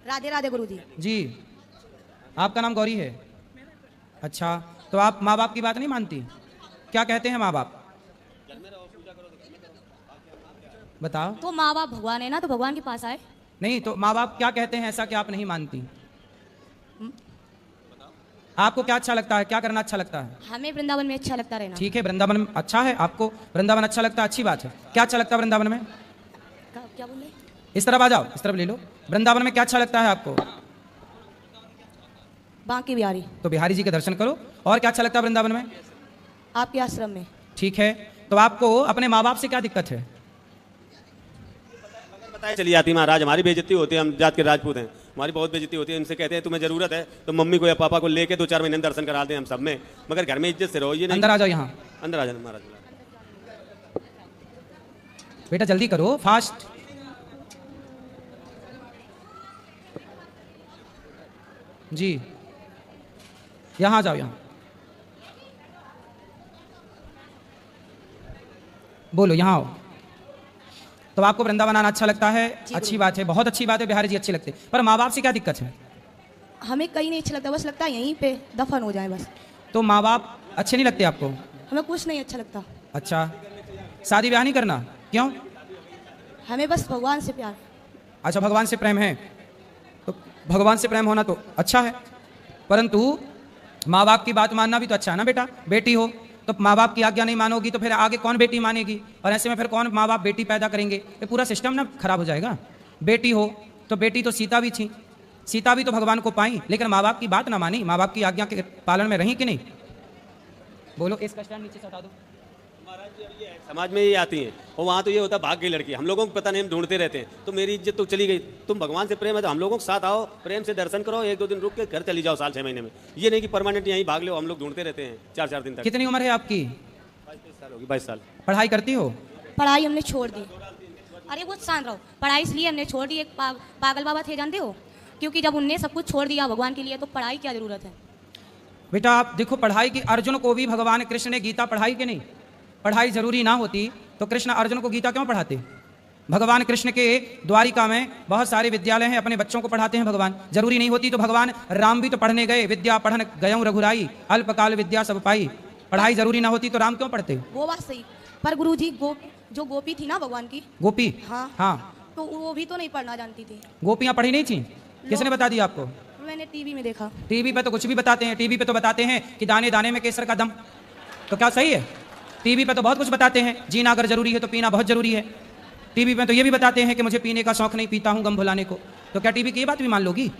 राधे राधे गुरुजी। जी, आपका नाम गौरी है? अच्छा, तो आप माँ बाप की बात नहीं मानती? क्या कहते हैं माँ बाप? बताओ। तो माँ बाप भगवान है ना, तो भगवान के पास आए। नहीं तो माँ बाप क्या कहते हैं ऐसा कि आप नहीं मानती? आपको क्या अच्छा लगता है, क्या करना अच्छा लगता है? हमें वृंदावन में अच्छा लगता रहना। ठीक है, वृंदावन में अच्छा है, आपको वृंदावन अच्छा लगता है, अच्छी बात है। क्या अच्छा लगता है वृंदावन में? क्या बोले? इस तरफ आ जाओ, इस तरफ ले लो। वृंदावन में क्या अच्छा लगता है आपको? बांके बिहारी। तो बिहारी जी के दर्शन करो। और क्या अच्छा लगता है वृंदावन में? आपके आश्रम में। ठीक है, तो आपको अपने माँ बाप से क्या दिक्कत है? बताए चली जाती महाराज, हमारी बेइज्जती होती है, हम जात के राजपूत हैं, हमारी बहुत बेइज्जती होती है। इनसे कहते हैं तुम्हें जरूरत है तो मम्मी को या पापा को लेके 2-4 महीने दर्शन करा दें हम सब में, मगर घर में इज्जत से रहो। ये नहीं अंदर आ जाओ, यहाँ अंदर आ जाना महाराज। बेटा जल्दी करो, फास्ट। जी, यहाँ आ जाओ, यहाँ बोलो, यहाँ आओ। तो आपको वृंदावन आना अच्छा लगता है, अच्छी बात है, बहुत अच्छी बात है, बिहारी जी अच्छे लगते हैं। पर माँ बाप से क्या दिक्कत है? हमें कहीं नहीं अच्छा लगता, बस लगता है यहीं पे दफन हो जाए बस। तो माँ बाप अच्छे नहीं लगते आपको? हमें कुछ नहीं अच्छा लगता। अच्छा, शादी ब्याह नहीं करना? क्यों? हमें बस भगवान से प्यार। अच्छा, भगवान से प्रेम है, तो भगवान से प्रेम होना तो अच्छा है, परंतु माँ बाप की बात मानना भी तो अच्छा है ना बेटा। बेटी हो तो माँ बाप की आज्ञा नहीं मानोगी तो फिर आगे कौन बेटी मानेगी, और ऐसे में फिर कौन माँ बाप बेटी पैदा करेंगे? ये पूरा सिस्टम ना खराब हो जाएगा। बेटी हो तो बेटी तो सीता भी थी, सीता भी तो भगवान को पाई, लेकिन माँ बाप की बात ना मानी, माँ बाप की आज्ञा के पालन में रही कि नहीं? बोलो, इसका स्टैंड नीचे से हटा दो। समाज में ये आती हैं और वहाँ तो ये होता है भाग गई लड़की, हम लोगों को पता नहीं, हम ढूंढते रहते हैं। तो मेरी इज्जत तो चली गई। तुम भगवान से प्रेम है तो हम लोगों के साथ आओ, प्रेम से दर्शन करो, 1-2 दिन रुक के घर चली जाओ साल 6 महीने में। ये नहीं कि परमानेंट यहीं भाग लो, हम लोग ढूंढते रहते हैं 4-4 दिन तक। कितनी उम्र है आपकी? 22 साल होगी। 22 साल। पढ़ाई करती हो? पढ़ाई हमने छोड़ दी। अरे वो शांत रहो। पढ़ाई इसलिए हमने छोड़ दी, एक पागल बाबा थे जानते हो, क्योंकि जब उनने सब कुछ छोड़ दिया भगवान के लिए तो पढ़ाई क्या जरूरत है। बेटा आप देखो, पढ़ाई की अर्जुन को भी भगवान कृष्ण ने गीता पढ़ाई कि नहीं? पढ़ाई जरूरी ना होती तो कृष्ण अर्जुन को गीता क्यों पढ़ाते? भगवान कृष्ण के द्वारिका में बहुत सारे विद्यालय हैं, अपने बच्चों को पढ़ाते हैं भगवान। जरूरी नहीं होती तो भगवान राम भी तो पढ़ने गए, विद्या पढ़न गयऊं रघुराई, अल्पकाल विद्या सब पाई। पढ़ाई जरूरी ना होती तो राम क्यों पढ़ते? वो बात सही, पर गुरुजी जो गोपी थी ना भगवान की, गोपी? हाँ हाँ, तो वो भी तो नहीं पढ़ना जानती थी। गोपियाँ पढ़ी नहीं थी? किसने बता दिया आपको? मैंने टीवी में देखा। टीवी पे तो कुछ भी बताते हैं, टीवी पे तो बताते हैं कि दाने दाने में केसर का दम। तो क्या सही है? टीवी पे तो बहुत कुछ बताते हैं, जीना अगर जरूरी है तो पीना बहुत जरूरी है। टीवी में तो ये भी बताते हैं कि मुझे पीने का शौक नहीं, पीता हूँ गम भुलाने को। तो क्या टीवी की ये बात भी मान लोगी?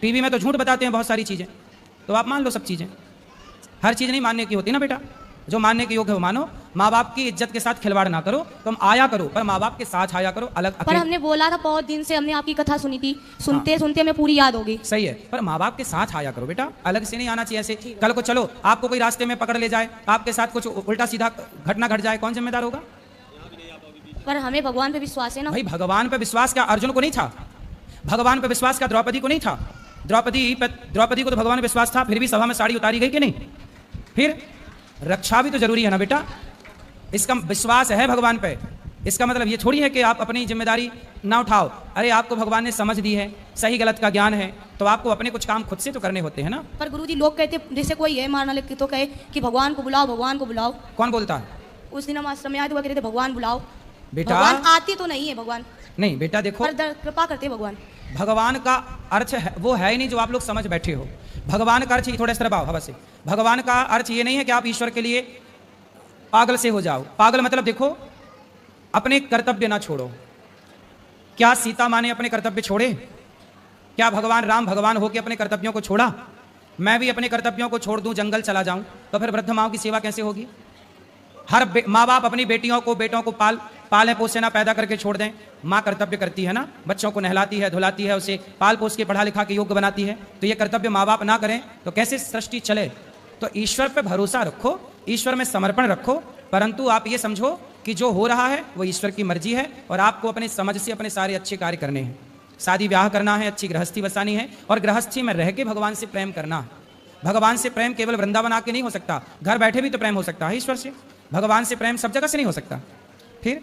टीवी में तो झूठ बताते हैं बहुत सारी चीज़ें, तो आप मान लो सब चीज़ें। हर चीज़ नहीं मानने की होती ना बेटा, जो मानने के योग्य हो मानो। माँ बाप की इज्जत के साथ खिलवाड़ ना करो, तुम आया करो पर माँ बाप के साथ आया करो, अलग पर हमने बोला था बहुत दिन से, हमने आपकी कथा सुनी थी, सुनते सुनते हमें पूरी याद होगी। सही है, पर माँ बाप के साथ आया करो बेटा, अलग से नहीं आना चाहिए ऐसे। कल को चलो आपको कोई रास्ते में पकड़ ले जाए, आपके साथ कुछ उल्टा सीधा घटना घट जाए, कौन जिम्मेदार होगा? पर हमें भगवान पे विश्वास है ना। भाई भगवान पे विश्वास क्या अर्जुन को नहीं था? भगवान पे विश्वास क्या द्रौपदी को नहीं था? द्रौपदी को तो भगवान पे विश्वास था, फिर भी सभा में साड़ी उतारी गई कि नहीं? फिर रक्षा भी तो जरूरी है ना बेटा। इसका विश्वास है भगवान पे, इसका मतलब ये थोड़ी है कि आप अपनी जिम्मेदारी ना उठाओ। अरे आपको भगवान ने समझ दी है, सही गलत का ज्ञान है, तो आपको अपने कुछ काम खुद से तो करने होते हैं ना। पर गुरुजी लोग कहते, जैसे कोई है मारना लेके तो कहे कि भगवान को बुलाओ, भगवान को बुलाओ। कौन बोलता है? उस दिन हम समय आए तो कहते थे भगवान बुलाओ। बेटा भगवान आते तो नहीं है भगवान। नहीं बेटा देखो, पर कृपा करते भगवान। भगवान का अर्थ है, वो है ही नहीं जो आप लोग समझ बैठे हो। भगवान का अर्थ, थोड़ा इस तरह हवा से, भगवान का अर्थ ये नहीं है कि आप ईश्वर के लिए पागल से हो जाओ। पागल मतलब देखो, अपने कर्तव्य ना छोड़ो। क्या सीता माँ ने अपने कर्तव्य छोड़े? क्या भगवान राम भगवान होकर अपने कर्तव्यों को छोड़ा? मैं भी अपने कर्तव्यों को छोड़ दूं, जंगल चला जाऊं, तो फिर वृद्ध माओं की सेवा कैसे होगी? हर माँ बाप अपनी बेटियों को बेटों को पाले पोसे ना पैदा करके छोड़ दें। माँ कर्तव्य करती है ना, बच्चों को नहलाती है, धुलाती है, उसे पाल पोस के पढ़ा लिखा के योग्य बनाती है। तो ये कर्तव्य माँ बाप ना करें तो कैसे सृष्टि चले? तो ईश्वर पे भरोसा रखो, ईश्वर में समर्पण रखो, परंतु आप ये समझो कि जो हो रहा है वो ईश्वर की मर्जी है और आपको अपने समझ से अपने सारे अच्छे कार्य करने हैं। शादी ब्याह करना है, अच्छी गृहस्थी बसानी है और गृहस्थी में रह के भगवान से प्रेम करना है। भगवान से प्रेम केवल वृंदावन आके नहीं हो सकता, घर बैठे भी तो प्रेम हो सकता है ईश्वर से। भगवान से प्रेम सब जगह से नहीं हो सकता। फिर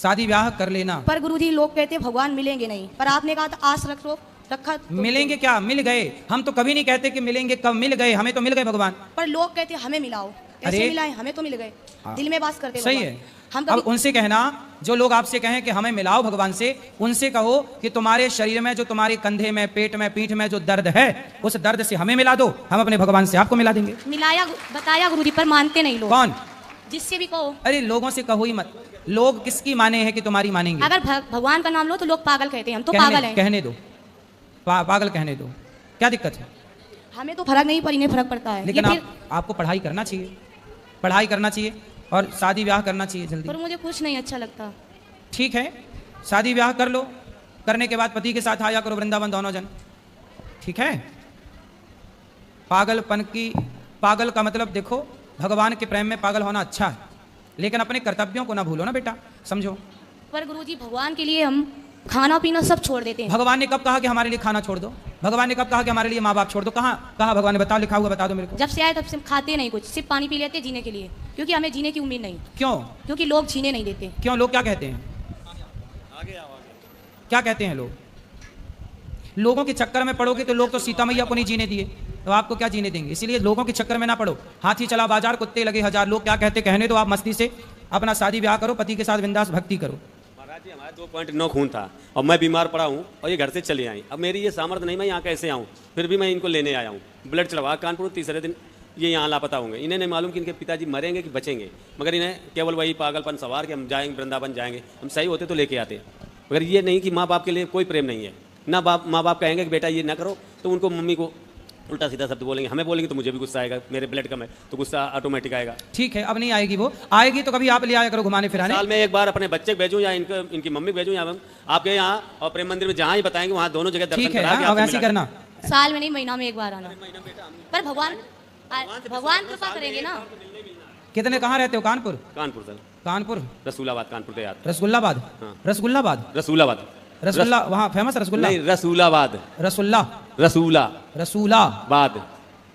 शादी ब्याह कर लेना। पर गुरुजी लोग कहते हैं भगवान मिलेंगे नहीं, पर आपने कहा था आस रखा तो मिलेंगे क्या, मिल गए। हम तो कभी नहीं कहते कि मिलेंगे, कब मिल गए, हमें तो मिल गए भगवान। पर लोग कहते हैं हमें मिलाओ, अरे ऐसे मिलाए, हमें तो मिल गए। हाँ। दिल में बात करते सही भगवान। है। हम अब कभी उनसे कहना, जो लोग आपसे कहें कि हमें मिलाओ भगवान से, उनसे कहो कि तुम्हारे शरीर में, जो तुम्हारे कंधे में, पेट में, पीठ में जो दर्द है, उस दर्द से हमें मिला दो, हम अपने भगवान से आपको मिला देंगे। मिलाया बताया गुरुजी, पर मानते नहीं लोग। कौन? जिससे भी कहो। अरे लोगों से कहो ही मत। लोग किसकी माने हैं कि तुम्हारी मानेंगे? अगर भगवान का नाम लो तो लोग पागल कहते हैं, हम तो कहने, पागल हैं। कहने दो, पागल कहने दो, क्या दिक्कत है? हमें तो फर्क नहीं, पर इन्हें फर्क पड़ता है। लेकिन ये फिर आपको पढ़ाई करना चाहिए, पढ़ाई करना चाहिए और शादी ब्याह करना चाहिए जल्दी। पर मुझे कुछ नहीं अच्छा लगता। ठीक है, शादी ब्याह कर लो, करने के बाद पति के साथ आया करो वृंदावन दोनों जन, ठीक है। पागल का मतलब देखो, भगवान के प्रेम में पागल होना अच्छा है, लेकिन अपने कर्तव्यों को ना भूलो ना बेटा, समझो। पर गुरुजी भगवान के लिए हम खाना पीना सब छोड़ देते हैं। भगवान ने कब कहा कि हमारे लिए खाना छोड़ दो? भगवान ने कब कहा कि हमारे लिए माँ बाप छोड़ दो? कहाँ कहा भगवान ने? बताओ, लिखा हुआ बता दो मेरे को। जब से आए तब से हम खाते नहीं कुछ, सिर्फ पानी पी लेते हैं जीने के लिए, क्योंकि हमें जीने की उम्मीद नहीं। क्यों? क्योंकि लोग जीने नहीं देते। क्यों? लोग क्या कहते हैं? क्या कहते हैं लोग? लोगों के चक्कर में पड़ोगे तो लोग तो सीता मैया को नहीं जीने दिए, तो आपको क्या जीने देंगे? इसलिए लोगों के चक्कर में ना पड़ो। हाथी चला बाजार, कुत्ते लगे हजार, लोग क्या कहते कहने दो। आप मस्ती से अपना शादी ब्याह करो, पति के साथ बिंदास भक्ति करो। महाराज जी हमारा 2.9 खून था और मैं बीमार पड़ा हूँ और ये घर से चले आई। अब मेरी ये सामर्थ्य नहीं, मैं यहाँ कैसे आऊँ? फिर भी मैं इनको लेने आया हूँ। ब्लड चढ़वा कानपुर, तीसरे दिन ये यहाँ लापता होंगे। इन्हें नहीं मालूम कि इनके पिताजी मरेंगे कि बचेंगे, मगर इन्हें केवल वही पागलपन सवार कि हम जाएंगे वृंदावन जाएंगे, हम सही होते तो लेके आते। मगर ये नहीं कि माँ बाप के लिए कोई प्रेम नहीं है ना। माँ बाप कहेंगे कि बेटा ये ना करो, तो उनको मम्मी को उल्टा सीधा शब्द बोलेंगे, हमें बोलेंगे तो मुझे भी गुस्सा आएगा, मेरे ब्लड कम है तो गुस्सा ऑटोमेटिक आएगा। ठीक है, अब नहीं आएगी, वो आएगी तो कभी आप ले आया करो घुमाने फिराने। साल में एक बार अपने बच्चे भेजूं या इनकी मम्मी भेजूं या आपके यहाँ और प्रेम मंदिर में जहाँ ही बताएंगे वहाँ दोनों जगह दर्शन ठीक है, करा के अब आपसे ऐसे मिला करना। साल में नहीं, महीना में एक बार आना। पर भगवान कृपा करेंगे ना। कितने, कहाँ रहते हो? कानपुर? कानपुर सर, कानपुर, रसूलाबाद, कानपुर के याद, रसगुल्लाबाद। हाँ। रसगुल्लाबाद, रसूलाबाद, रसगुल्ला वहाँ फेमस रसगुल्ला। नहीं रसूलाबाद, रसुल्ला, रसूलाबाद,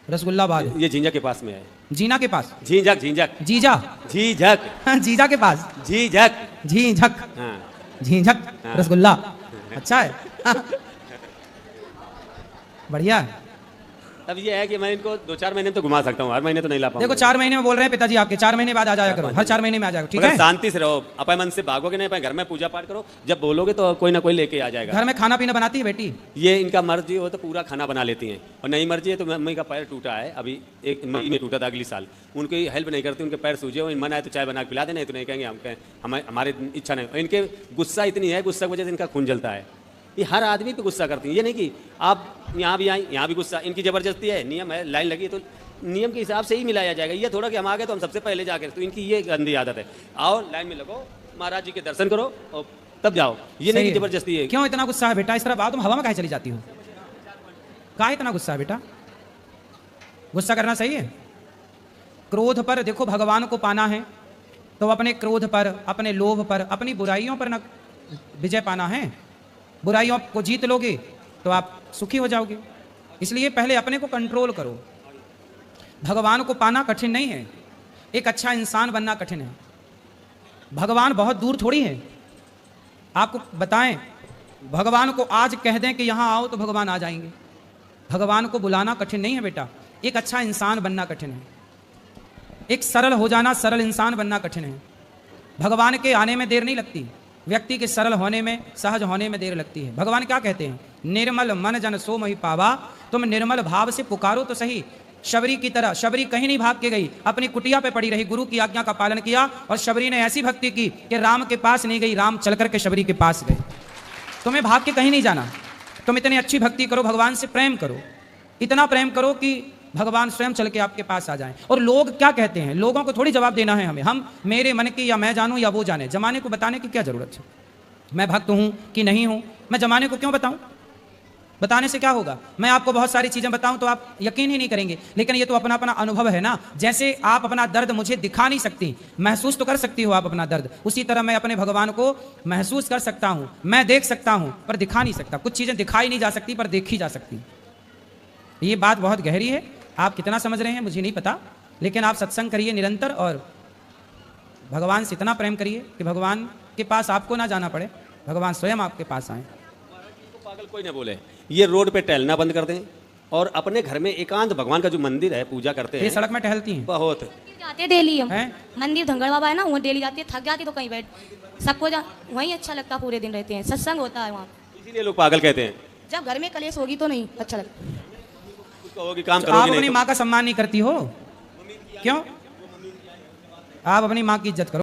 रसगुल्लाबाद। ये झींझक के पास में है। जीना के पास? झींझक, झींझक, जीजा, झींझक, जीजा के पास, झींझक, झीझक, हाँ। झीझक, हाँ। रसगुल्ला। अच्छा है। बढ़िया है। अब ये है कि मैं इनको 2-4 महीने में तो घुमा सकता हूँ, हर महीने तो नहीं ला पाऊंगा। देखो 4 महीने में बोल रहे हैं पिताजी आपके, 4 महीने बाद आ जाया करो, हर 4 महीने में आ जाएगा, ठीक मगर है। शांति से रहो, अपने मन से भागोगे नहीं, अपने घर में पूजा पाठ करो, जब बोलोगे तो कोई ना कोई लेके आ जाएगा। घर में खाना पीना बनाती है बेटी? ये इनका मर्जी हो तो पूरा खाना बना लेती हैं, और नहीं मर्जी है तो मम्मी का पैर टूटा है, अभी 1 मई में टूटा था अगली साल, उनकी हेल्प नहीं करती, उनके पैर सूजे हो, मन आए तो चाय बना के पिला देना, तो नहीं कहेंगे हमारे इच्छा नहीं। इनके गुस्सा इतनी है, गुस्सा की वजह से इनका खून जलता है। ये हर आदमी पे गुस्सा करती हैं, ये नहीं कि आप यहाँ भी आए यहाँ भी गुस्सा, इनकी ज़बरदस्ती है, नियम है, लाइन लगी है तो नियम के हिसाब से ही मिलाया जाएगा। ये थोड़ा कि हम आ गए तो हम सबसे पहले जाकर, तो इनकी ये गंदी आदत है। आओ लाइन में लगो, महाराज जी के दर्शन करो और तब जाओ, ये नहीं जबरदस्ती है। क्यों इतना गुस्सा है बेटा? इस तरह बात तुम हवा में काहे चली जाती हो? काहे इतना गुस्सा है बेटा? गुस्सा करना सही है? क्रोध पर देखो, भगवान को पाना है तो अपने क्रोध पर, अपने लोभ पर, अपनी बुराइयों पर न विजय पाना है। बुराइयों को जीत लोगे तो आप सुखी हो जाओगे। इसलिए पहले अपने को कंट्रोल करो। भगवान को पाना कठिन नहीं है, एक अच्छा इंसान बनना कठिन है। भगवान बहुत दूर थोड़ी है। आपको बताएं, भगवान को आज कह दें कि यहाँ आओ तो भगवान आ जाएंगे। भगवान को बुलाना कठिन नहीं है बेटा, एक अच्छा इंसान बनना कठिन है। एक सरल हो जाना, सरल इंसान बनना कठिन है। भगवान के आने में देर नहीं लगती, व्यक्ति के सरल होने में, सहज होने में देर लगती है। भगवान क्या कहते हैं? निर्मल मन जन सो मही पावा। तुम निर्मल भाव से पुकारो तो सही। शबरी की तरह, शबरी कहीं नहीं भाग के गई, अपनी कुटिया पे पड़ी रही, गुरु की आज्ञा का पालन किया, और शबरी ने ऐसी भक्ति की कि राम के पास नहीं गई, राम चल करके शबरी के पास गए। तुम्हें भाग के कहीं नहीं जाना, तुम इतनी अच्छी भक्ति करो, भगवान से प्रेम करो, इतना प्रेम करो कि भगवान स्वयं चल के आपके पास आ जाएं। और लोग क्या कहते हैं, लोगों को थोड़ी जवाब देना है हमें। हम मेरे मन की, या मैं जानूं या वो जाने, जमाने को बताने की क्या जरूरत है? मैं भक्त हूं कि नहीं हूं, मैं जमाने को क्यों बताऊं? बताने से क्या होगा? मैं आपको बहुत सारी चीजें बताऊं तो आप यकीन ही नहीं करेंगे, लेकिन ये तो अपना अपना अनुभव है ना। जैसे आप अपना दर्द मुझे दिखा नहीं सकती, महसूस तो कर सकती हो आप अपना दर्द, उसी तरह मैं अपने भगवान को महसूस कर सकता हूं। मैं देख सकता हूं पर दिखा नहीं सकता। कुछ चीजें दिखाई नहीं जा सकती पर देखी जा सकती। ये बात बहुत गहरी है, आप कितना समझ रहे हैं मुझे नहीं पता, लेकिन आप सत्संग करिए निरंतर और भगवान से इतना प्रेम करिए कि भगवान के पास आपको ना जाना पड़े, भगवान स्वयं आपके पास आए। पागल कोई ना बोले, ये रोड पे टहलना बंद कर दें और अपने घर में एकांत भगवान का जो मंदिर है पूजा करते ये हैं। सड़क में टहलती हैं बहुत जाते डेली हम हैं? मंदिर धंगड़ बाबा है ना, वहाँ डेली जाती है, थक जाती तो कहीं बैठ सबको वहीं अच्छा लगता, पूरे दिन रहते हैं, सत्संग होता है वहाँ। इसीलिए लोग पागल कहते हैं। जब घर में कलेश होगी तो नहीं अच्छा लगता। कुछ कहोगी काम तो करोगी आप नहीं अपनी तो- माँ का सम्मान नहीं करती हो क्यों? आप अपनी माँ की इज्जत करो।